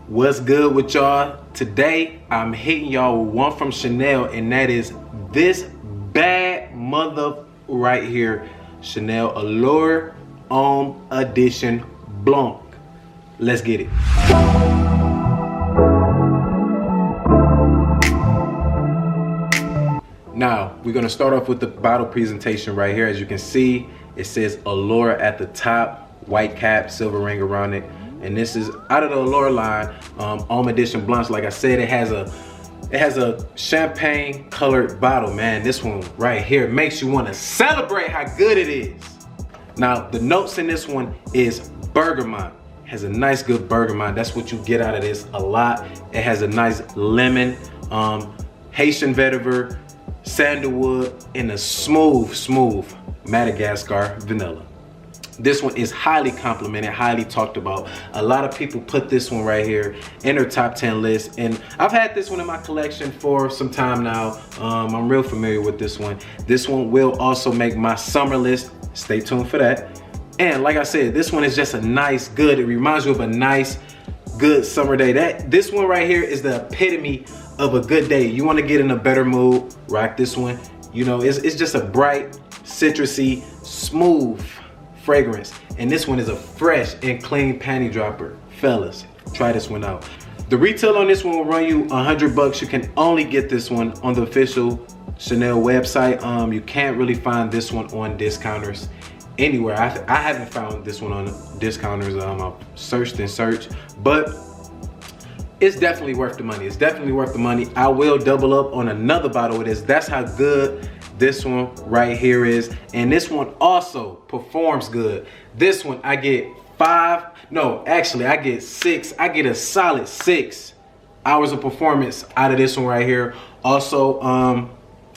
What's good with y'all? Today I'm hitting y'all with one from Chanel, and that is this bad mother right here, Chanel Allure Homme edition Blanche. Let's get it. Now we're gonna start off with the bottle presentation right here. As you can see, it says Allure at the top, white cap, silver ring around it. And this is out of the Allure line, Homme edition Blanche. Like I said, it has a champagne colored bottle, man. This one right here makes you want to celebrate how good it is. Now the notes in this one is bergamot. Has a nice good bergamot. That's what you get out of this a lot. It has a nice lemon, Haitian vetiver, sandalwood, and a smooth Madagascar vanilla. This one is highly complimented, highly talked about. A lot of people put this one right here in their top 10 list, and I've had this one in my collection for some time now. I'm real familiar with this one. This one will also make my summer list. Stay tuned for that. And like I said, this one is just a nice, good, it reminds you of a nice, good summer day. This one right here is the epitome of a good day. You want to get in a better mood, rock this one. You know, it's just a bright, citrusy, smooth fragrance, and this one is a fresh and clean panty dropper. Fellas, try this one out. The retail on this one will run you $100. You can only get this one on the official Chanel website. You can't really find this one on discounters anywhere. I haven't found this one on discounters. I've searched and searched, but it's definitely worth the money. It's definitely worth the money. I will double up on another bottle of this. That's how good this one right here is, and this one also performs good. This one I get I get 6. I get a solid 6 hours of performance out of this one right here. Also,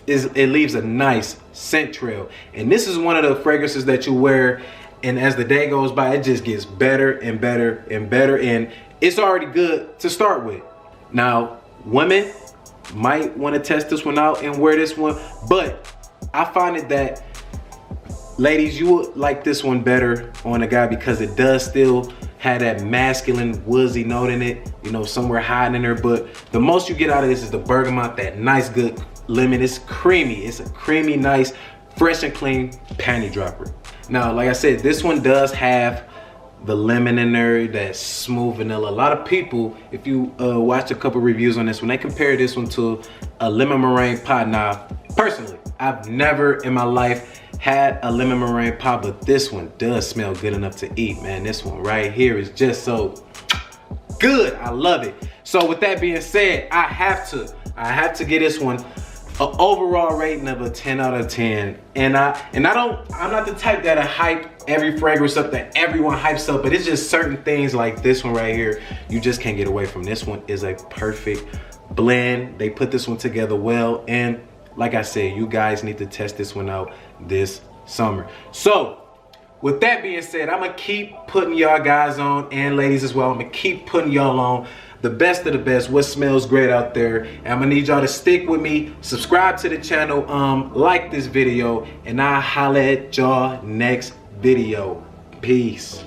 it leaves a nice scent trail, and this is one of the fragrances that you wear, and as the day goes by, it just gets better and better and better, and it's already good to start with. Now, women might want to test this one out and wear this one, but I find it that ladies, you would like this one better on a guy because it does still have that masculine woodsy note in it, you know, somewhere hiding in there. But the most you get out of this is the bergamot, that nice good lemon. It's creamy. It's a creamy, nice, fresh and clean panty dropper. Now, like I said, this one does have the lemon in there, that smooth vanilla. A lot of people, if you watch a couple reviews on this one, they compare this one to a lemon meringue pie. Now, personally, I've never in my life had a lemon meringue pie, but this one does smell good enough to eat, man. This one right here is just so good. I love it. So with that being said, I have to give this one an overall rating of a 10 out of 10. And I'm not the type that I hype every fragrance up that everyone hypes up, but it's just certain things like this one right here you just can't get away from. This one is a perfect blend. They put this one together well, and like I said, you guys need to test this one out this summer. So with that being said, I'm gonna keep putting y'all guys on, and ladies as well, I'm gonna keep putting y'all on the best of the best, what smells great out there. And I'm gonna need y'all to stick with me, subscribe to the channel, like this video, and I'll holla at y'all next video. Peace.